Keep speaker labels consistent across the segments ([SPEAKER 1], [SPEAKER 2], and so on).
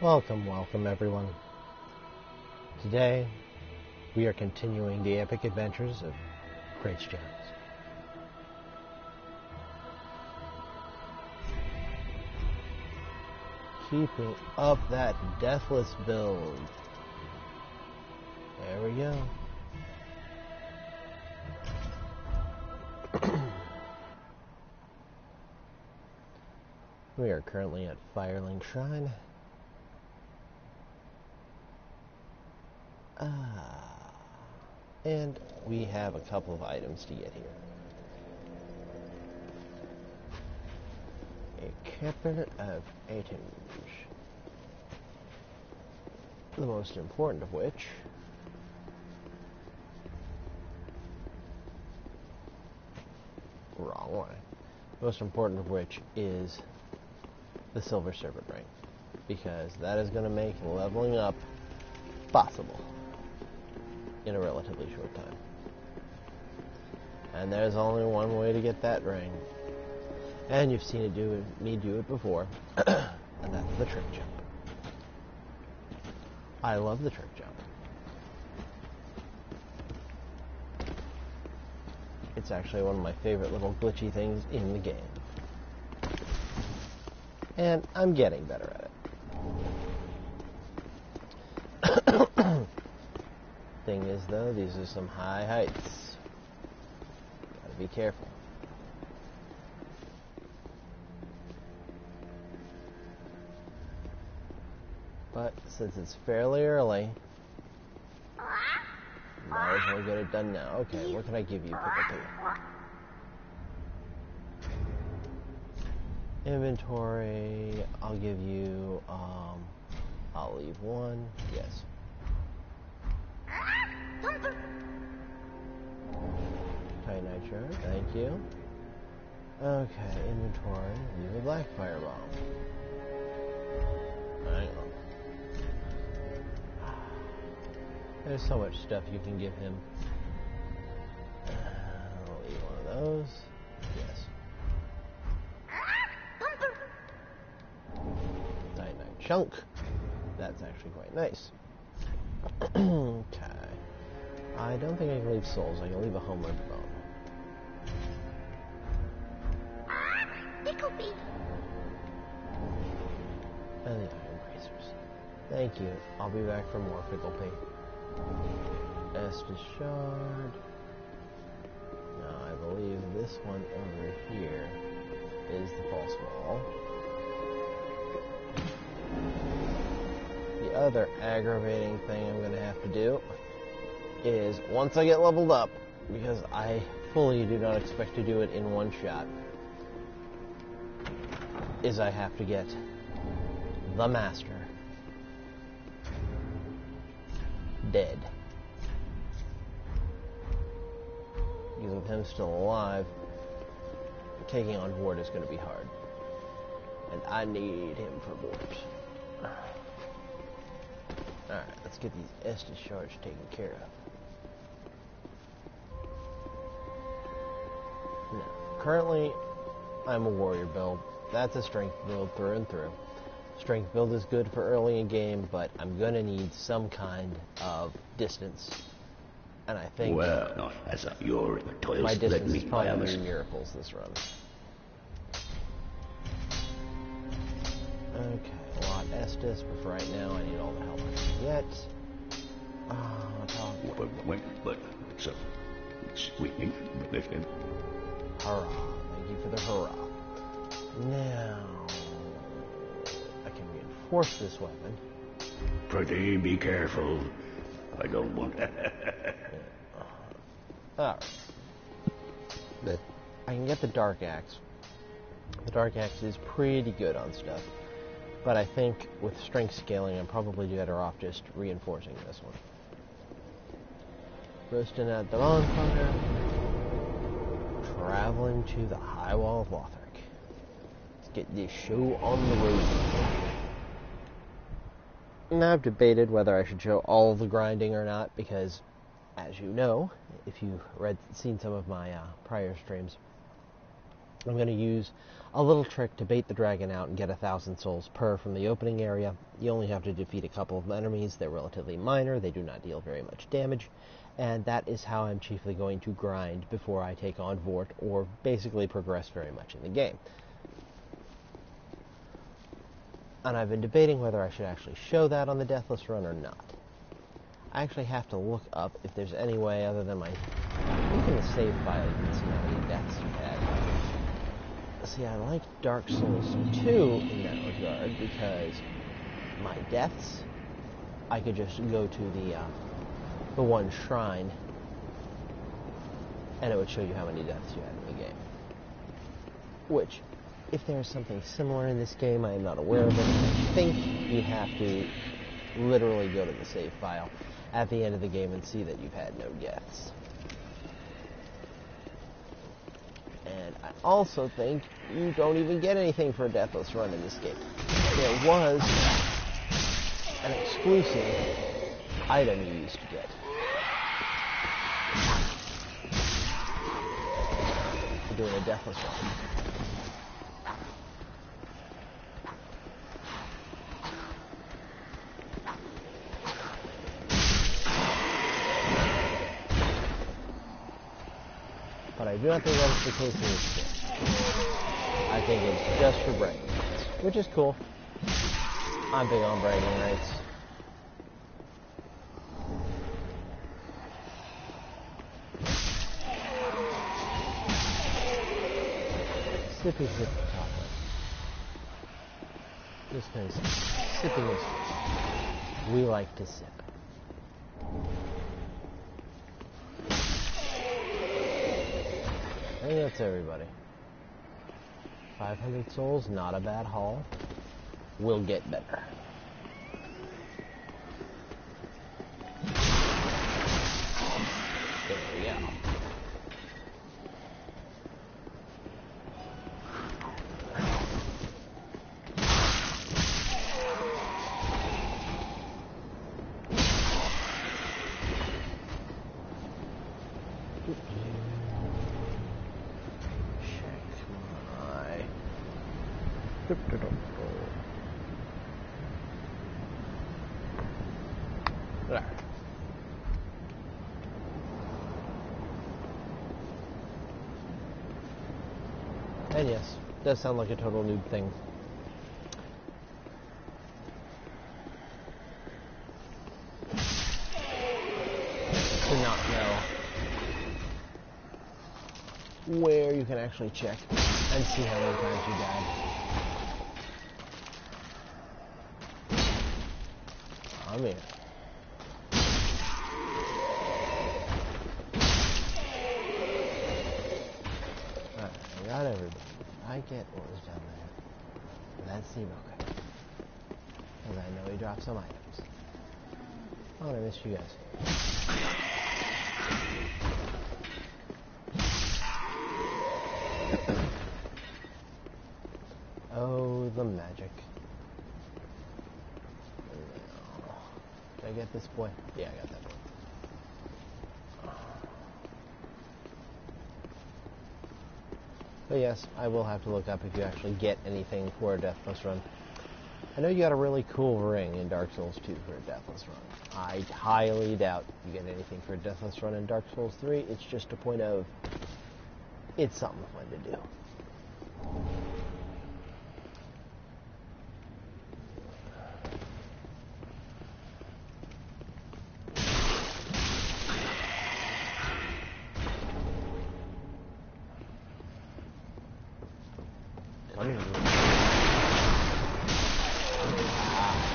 [SPEAKER 1] Welcome everyone. Today, we are continuing the epic adventures of Grace Jones. Keeping up that deathless build. There we go. We are currently at Firelink Shrine. And we have a couple of items to get here. A couple of items. The most important of which wrong way. Most important of which is the Silver Serpent Ring, because that is going to make leveling up possible in a relatively short time. And there's only one way to get that ring, and you've seen me do it before, and that's the trick jump. I love the trick jump. It's actually one of my favorite little glitchy things in the game. And I'm getting better at it. Thing is, though, these are some high heights. Gotta be careful. But since it's fairly early, might as well get it done now. Okay, what can I give you, Pickle Pea? Inventory, I'll give you, I'll leave one, yes. Tiny Nitro, thank you. Okay, inventory, leave a black fireball. Hang on. There's so much stuff you can give him. I'll leave one of those. Yes. Tiny chunk. That's actually quite nice. Okay. I don't think I can leave souls. I can leave a homeward bone.
[SPEAKER 2] Pickle Pea.
[SPEAKER 1] And the iron bracers. Thank you. I'll be back for more Pickle Pea. Estus Shard. Now I believe this one over here is the false wall. The other aggravating thing I'm going to have to do is, once I get leveled up, because I fully do not expect to do it in one shot, is I have to get the Master dead. Because with him still alive, taking on Ward is going to be hard. And I need him for Ward. Alright, let's get these Estus shards taken care of. Now, currently, I'm a warrior build. That's a strength build through and through. Strength build is good for early in game, but I'm going to need some kind of distance. And I think
[SPEAKER 3] well, not as a your toils
[SPEAKER 1] my
[SPEAKER 3] led
[SPEAKER 1] distance
[SPEAKER 3] me
[SPEAKER 1] is
[SPEAKER 3] by
[SPEAKER 1] probably
[SPEAKER 3] others.
[SPEAKER 1] miracles this run. Okay, a lot Estus, but for right now I need all the help I can get.
[SPEAKER 3] But so sweeping.
[SPEAKER 1] Hurrah. Thank you for the hurrah. Now, I can reinforce this weapon.
[SPEAKER 3] Pretty be careful. I don't want
[SPEAKER 1] Alright. I can get the Dark Axe. The Dark Axe is pretty good on stuff. But I think with strength scaling, I'm probably better off just reinforcing this one. Roasting at the bonfire. Traveling to the High Wall of Lothric. Let's get this show on the road. Now I've debated whether I should show all the grinding or not, because, as you know, if you've seen some of my prior streams, I'm going to use a little trick to bait the dragon out and get 1,000 souls per from the opening area. You only have to defeat a couple of enemies. They're relatively minor. They do not deal very much damage. And that is how I'm chiefly going to grind before I take on Vort, or basically progress very much in the game. And I've been debating whether I should actually show that on the Deathless run or not. I actually have to look up if there's any way other than my... Even the save file, you can see how many deaths you've had. See, I like Dark Souls 2 in that regard, because my deaths, I could just go to the one shrine, and it would show you how many deaths you had in the game. Which, if there's something similar in this game, I am not aware of it. I think you have to literally go to the save file at the end of the game and see that you've had no deaths. And I also think you don't even get anything for a Deathless run in this game. There was an exclusive item you used to get. For doing a Deathless run. But I do not think that's the case in this game. I think it's just for bragging rights, which is cool. I'm big on bragging rights. Sippy sip chocolate. This kind of sipping is we like to sip. I think that's everybody. 500 souls, not a bad haul. We'll get better. There we go. There. And yes, does sound like a total noob thing. To not know where you can actually check and see how many times you died. I'm here. Alright, I got everybody. I get what was down there. That's Zemo. Because I know he dropped some items. Oh, and I missed you guys. Oh, the magic. Did I get this boy? Yeah, I got that boy. But yes, I will have to look up if you actually get anything for a Deathless run. I know you got a really cool ring in Dark Souls 2 for a Deathless run. I highly doubt you get anything for a Deathless run in Dark Souls 3. It's just a point of, it's something fun to do.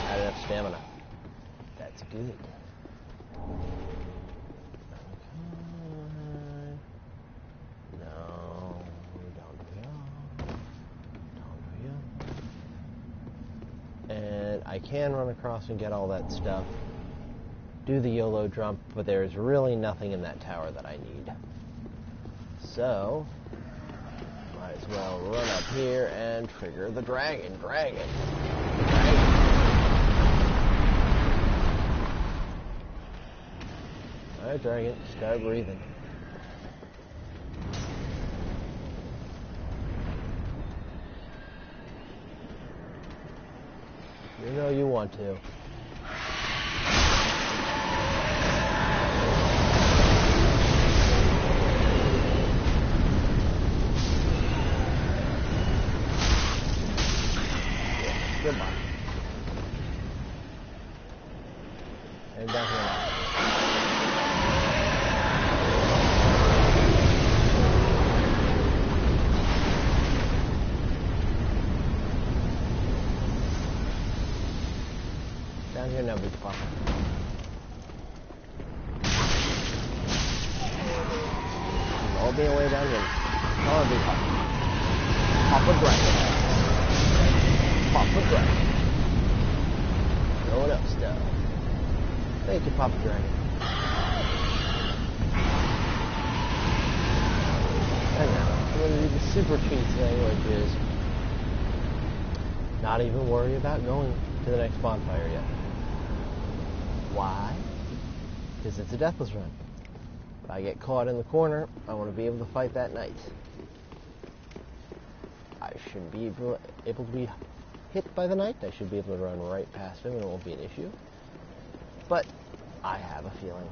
[SPEAKER 1] Not enough stamina. That's good. No, don't do you. And I can run across and get all that stuff. Do the YOLO jump, but there's really nothing in that tower that I need. So, might as well run up here and trigger the dragon. Dragon. Alright, dragon, start breathing. know you want to. Goodbye. And down here now. Down here now, big papa. All being way down here. Come on, big papa. Papa Dragon. Papa Dragon. Going up stuff. Thank you, Papa Dragon. And now, I'm going to do the super cheat thing, which is not even worry about going to the next bonfire yet. Why? Because it's a deathless run. If I get caught in the corner, I want to be able to fight that night. I shouldn't be able to be hit by the knight. I should be able to run right past him and it won't be an issue. But I have a feeling.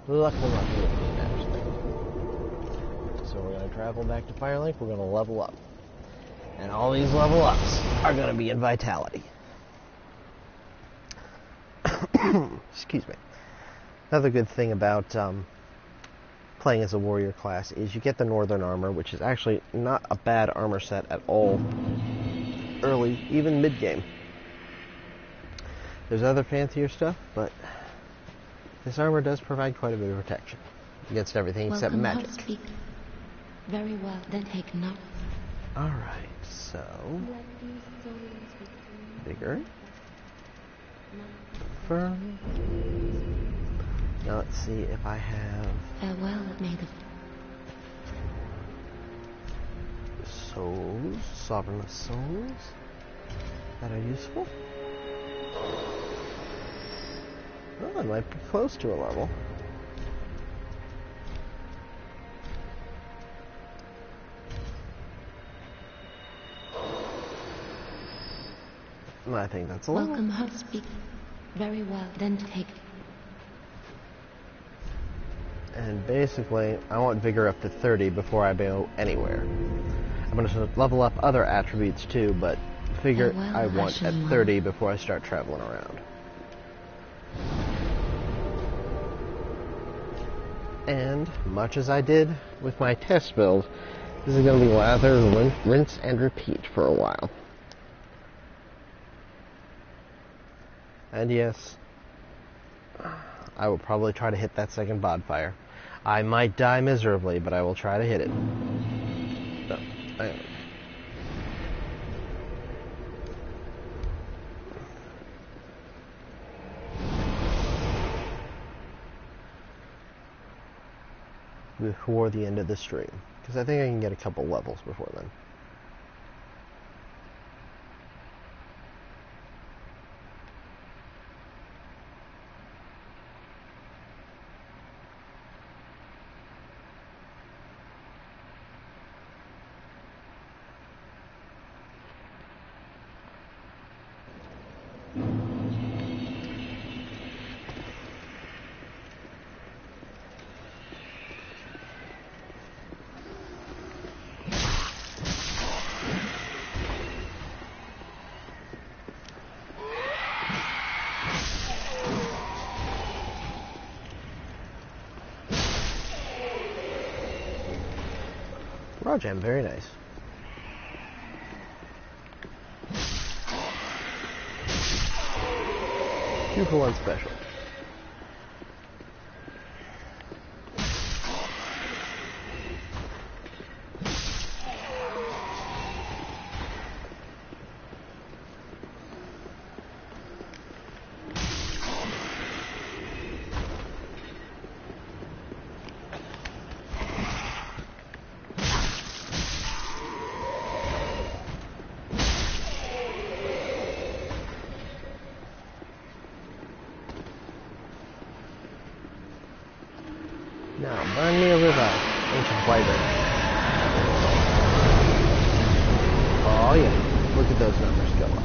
[SPEAKER 1] Luck will not be with me, actually. So we're going to travel back to Firelink. We're going to level up. And all these level ups are going to be in Vitality. Excuse me. Another good thing about playing as a warrior class is you get the Northern Armor, which is actually not a bad armor set at all. Early, even mid-game. There's other fancier stuff, but this armor does provide quite a bit of protection against everything except magic.
[SPEAKER 2] Speak. Very well, then take note.
[SPEAKER 1] Alright, so... bigger. Firm. Now let's see if I have...
[SPEAKER 2] Farewell, native.
[SPEAKER 1] Souls, sovereignless souls that are useful. Oh, I might be close to a level. I think that's a level.
[SPEAKER 2] Welcome home, speak. Very well, then take.
[SPEAKER 1] And basically, I want vigor up to 30 before I go anywhere. I'm going to level up other attributes too, but vigor I want at 30 before I start traveling around. And, much as I did with my test build, this is going to be lather, rinse, and repeat for a while. And yes, I will probably try to hit that second bonfire. I might die miserably, but I will try to hit it. So, anyway. Before the end of the stream, because I think I can get a couple levels before then. Raw gem, very nice. Two for one special. Now, burn me a river, ancient wyvern. Oh yeah, look at those numbers go up.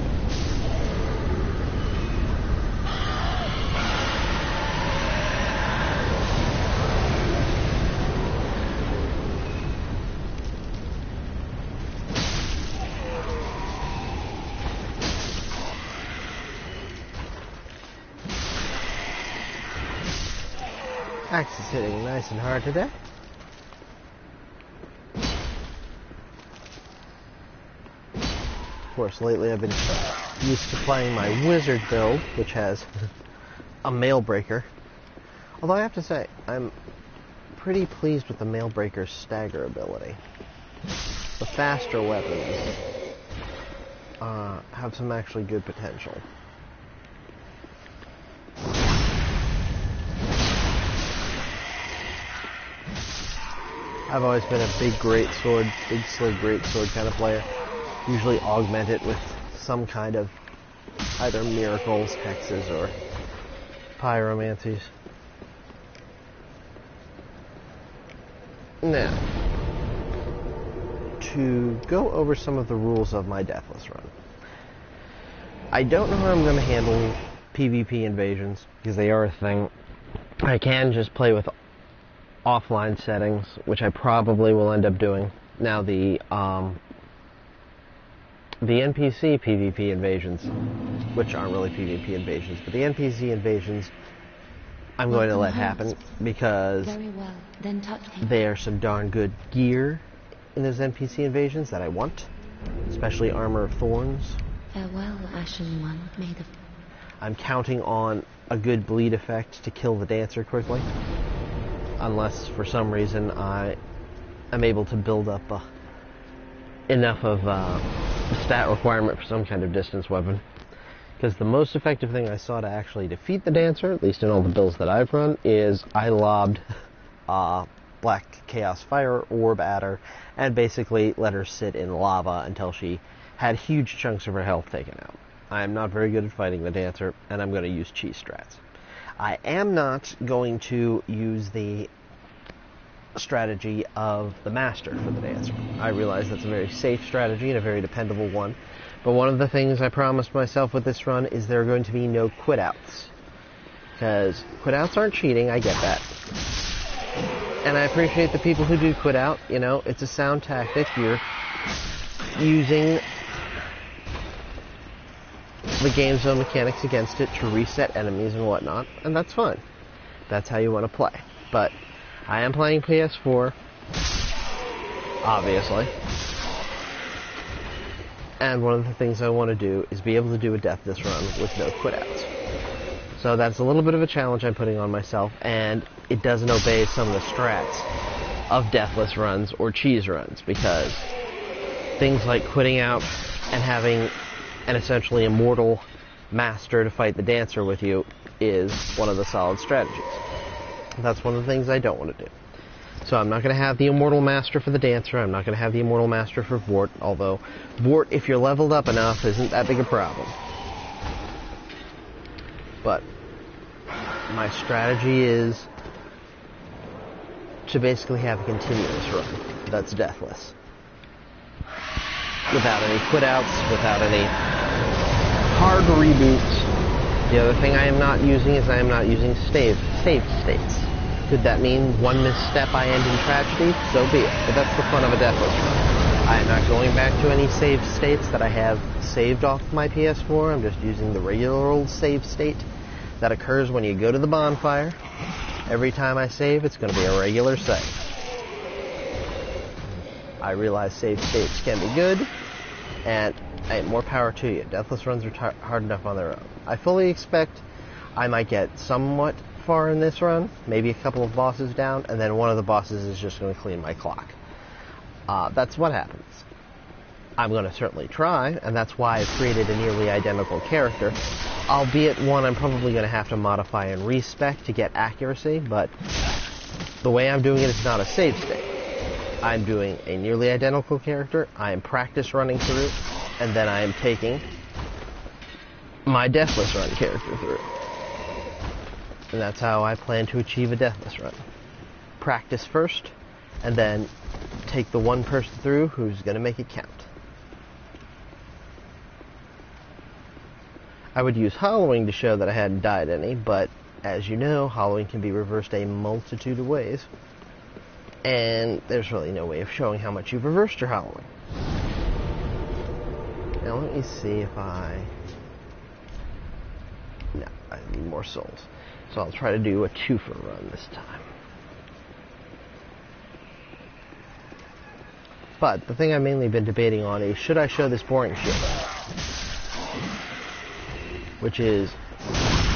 [SPEAKER 1] Axe is hitting nice and hard today. Of course, lately I've been used to playing my wizard build, which has a mail breaker. Although I have to say, I'm pretty pleased with the mail breaker's stagger ability. The faster weapons have some actually good potential. I've always been a big greatsword, big slug greatsword kind of player. Usually augment it with some kind of either miracles, hexes, or pyromancies. Now, to go over some of the rules of my Deathless run. I don't know how I'm going to handle PvP invasions, because they are a thing. I can just play with offline settings, which I probably will end up doing. Now, the NPC PvP invasions, which aren't really PvP invasions, but the NPC invasions, I'm going to let happen, because
[SPEAKER 2] Very well, then touch him.
[SPEAKER 1] there's some darn good gear in those NPC invasions that I want, especially Armor of Thorns.
[SPEAKER 2] Farewell, Ashen One, made of...
[SPEAKER 1] I'm counting on a good bleed effect to kill the dancer quickly, unless for some reason I am able to build up enough of a stat requirement for some kind of distance weapon. Because the most effective thing I saw to actually defeat the dancer, at least in all the builds that I've run, is I lobbed Black Chaos Fire Orb at her and basically let her sit in lava until she had huge chunks of her health taken out. I am not very good at fighting the dancer, and I'm going to use cheese strats. I am not going to use the strategy of the master for the dancer. I realize that's a very safe strategy and a very dependable one, but one of the things I promised myself with this run is there are going to be no quit-outs. Because quit-outs aren't cheating, I get that. And I appreciate the people who do quit out. You know, it's a sound tactic. You're using the game zone mechanics against it to reset enemies and whatnot, and that's fine. That's how you want to play. But I am playing PS4, obviously. And one of the things I want to do is be able to do a Deathless run with no quit-outs. So that's a little bit of a challenge I'm putting on myself, and it doesn't obey some of the strats of Deathless runs or cheese runs, because things like quitting out and having an essentially immortal master to fight the dancer with you is one of the solid strategies. That's one of the things I don't want to do. So I'm not going to have the immortal master for the dancer. I'm not going to have the immortal master for Vort, although Vort, if you're leveled up enough, isn't that big a problem. But my strategy is to basically have a continuous run that's deathless. Without any quit-outs, without any hard reboots. The other thing I am not using is I am not using saved states. Could that mean one misstep I end in tragedy? So be it. But that's the fun of a deathless run. I am not going back to any saved states that I have saved off my PS4. I'm just using the regular old save state that occurs when you go to the bonfire. Every time I save, it's going to be a regular save. I realize save states can be good, and hey, more power to you. Deathless runs are hard enough on their own. I fully expect I might get somewhat far in this run, maybe a couple of bosses down, and then one of the bosses is just going to clean my clock. That's what happens. I'm going to certainly try, and that's why I've created a nearly identical character, albeit one I'm probably going to have to modify and respec to get accuracy, but the way I'm doing it is not a save state. I'm doing a nearly identical character, I am practice running through, and then I am taking my Deathless run character through. And that's how I plan to achieve a Deathless run. Practice first, and then take the one person through who's going to make it count. I would use hollowing to show that I hadn't died any, but as you know, hollowing can be reversed a multitude of ways. And there's really no way of showing how much you've reversed your hollowing. Now let me see if no, I need more souls. So I'll try to do a twofer run this time. But the thing I've mainly been debating on is, should I show this boring shit? Which is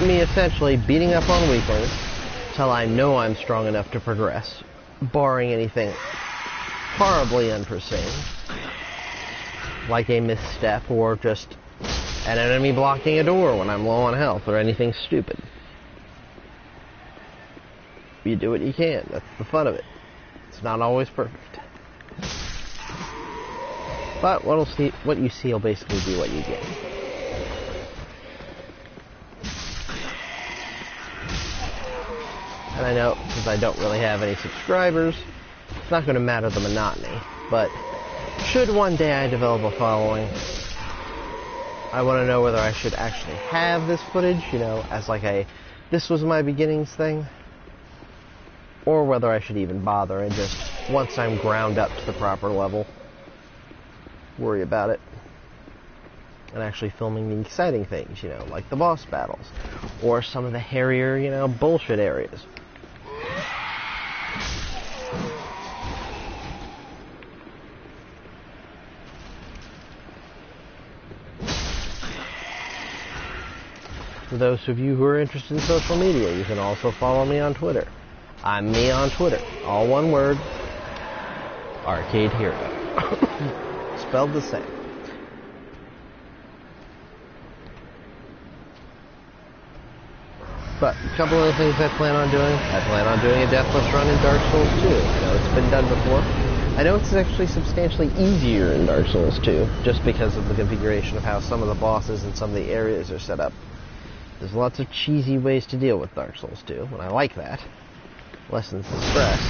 [SPEAKER 1] me essentially beating up on weaklings till I know I'm strong enough to progress, barring anything horribly unforeseen, like a misstep or just an enemy blocking a door when I'm low on health or anything stupid. You do what you can. That's the fun of it. It's not always perfect. But what you see will basically be what you get. And I know, since I don't really have any subscribers, it's not going to matter the monotony. But should one day I develop a following, I want to know whether I should actually have this footage, as like a, this was my beginnings thing, or whether I should even bother and just, once I'm ground up to the proper level, worry about it. And actually filming the exciting things, like the boss battles, or some of the hairier, bullshit areas. For those of you who are interested in social media, you can also follow me on Twitter. I'm me on Twitter. All one word. Arcade Hero. Spelled the same. But a couple of things I plan on doing. I plan on doing a Deathless run in Dark Souls 2. I know it's been done before. I know it's actually substantially easier in Dark Souls 2, just because of the configuration of how some of the bosses and some of the areas are set up. There's lots of cheesy ways to deal with Dark Souls 2, and I like that. Lessens the stress.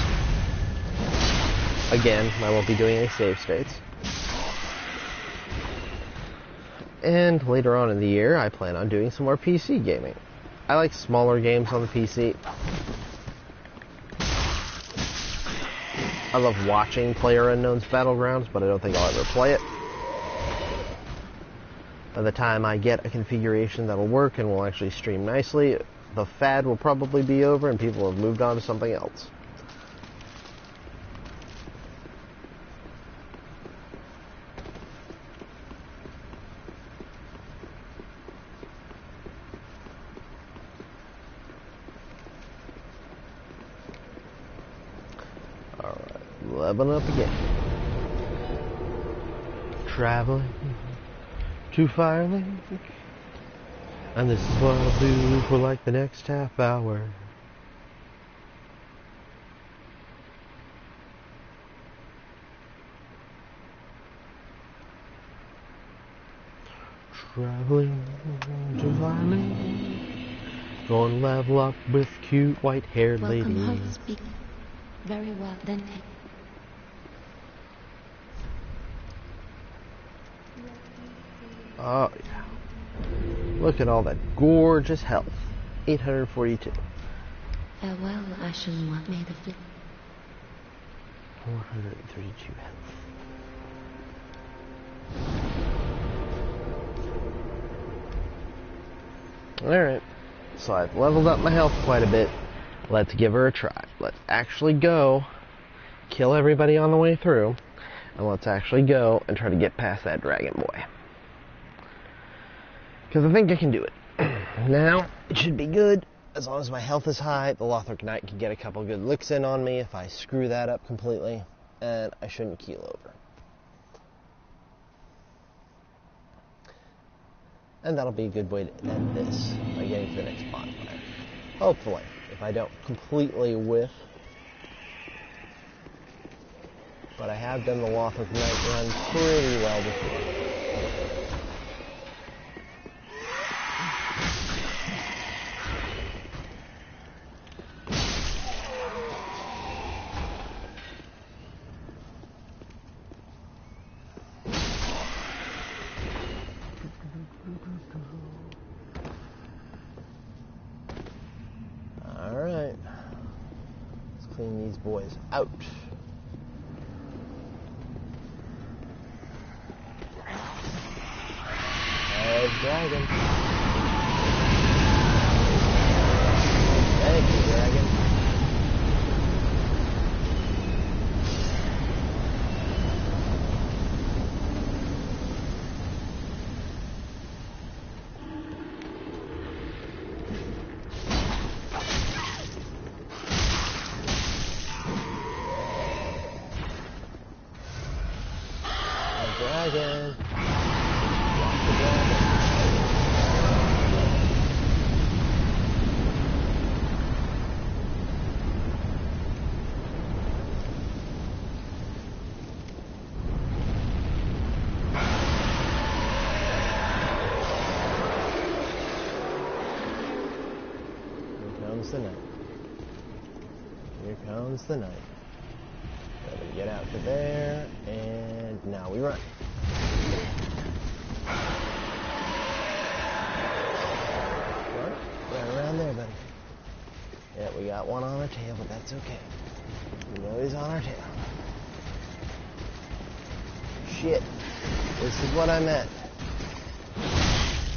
[SPEAKER 1] Again, I won't be doing any save states. And later on in the year, I plan on doing some more PC gaming. I like smaller games on the PC. I love watching PlayerUnknown's Battlegrounds, but I don't think I'll ever play it. By the time I get a configuration that'll work and will actually stream nicely, the fad will probably be over and people have moved on to something else. Leveling up again. Traveling to Firelink. And this is what I'll do for like the next half hour. Traveling to Firelink. Going to level up with cute white-haired ladies.
[SPEAKER 2] Welcome home, speak. Very well, then take.
[SPEAKER 1] Oh, yeah. Look at all that gorgeous health. 842.
[SPEAKER 2] Farewell, Ashen One. May the flip.
[SPEAKER 1] 432 health. Alright. So I've leveled up my health quite a bit. Let's give her a try. Let's actually go kill everybody on the way through. And let's actually go and try to get past that dragon boy. Because I think I can do it. Now, it should be good. As long as my health is high, the Lothric Knight can get a couple good licks in on me if I screw that up completely. And I shouldn't keel over. And that'll be a good way to end this by getting to the next bonfire. Hopefully. If I don't completely whiff. But I have done the Lothric Knight run pretty well before. Alright. Let's clean these boys out. There's dragon. dragon. Walk the dragon. The night. Here comes the night. So we get out to there, and now we run. Run right around there, buddy. Yeah, we got one on our tail, but that's okay. We know he's on our tail. Shit. This is what I meant.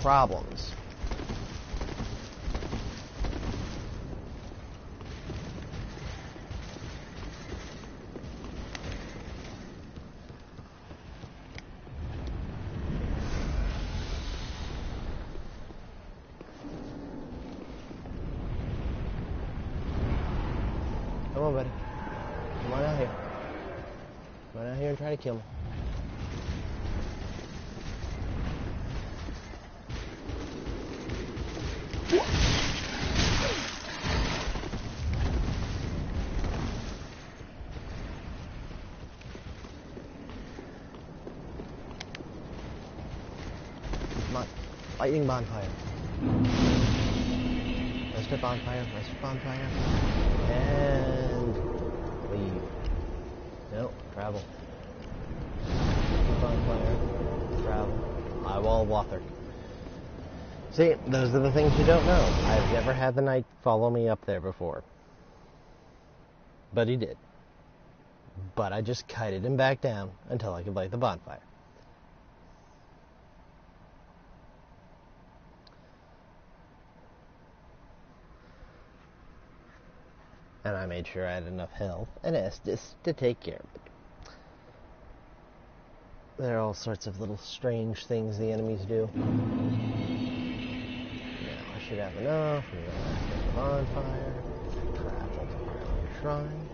[SPEAKER 1] Problems. Come on, buddy. Come on out here. Come on out here and try to kill me. Come on. Lightning bonfire. Rest of bonfire. Rest of bonfire. And leave. No, travel. Bonfire. Travel. Eyewall water. See, those are the things you don't know. I've never had the knight follow me up there before. But he did. But I just kited him back down until I could light the bonfire. And I made sure I had enough health and Estus to take care of it. There are all sorts of little strange things the enemies do. Now I should have enough. We're going to set the bonfire. Travel to our own shrine.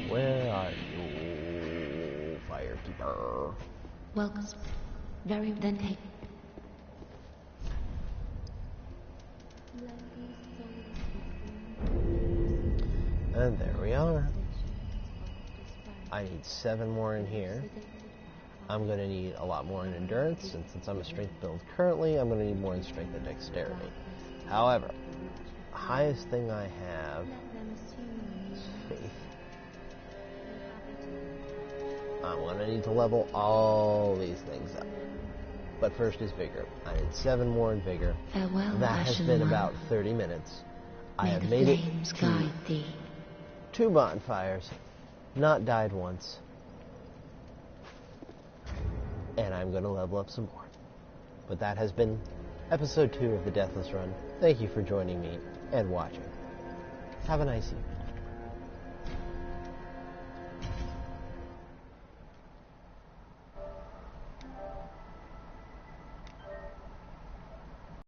[SPEAKER 1] Where are you, firekeeper?
[SPEAKER 2] Welcome. Very then take.
[SPEAKER 1] And there we are. I need 7 more in here. I'm going to need a lot more in endurance, and since I'm a strength build currently, I'm going to need more in strength and dexterity. However, the highest thing I have is faith. I'm going to need to level all these things up. But first is vigor. I need 7 more in vigor.
[SPEAKER 2] Farewell,
[SPEAKER 1] that has been about 30 minutes. I have made it to 2 bonfires, not died once. And I'm going to level up some more. But that has been episode 2 of the Deathless Run. Thank you for joining me and watching. Have a nice evening.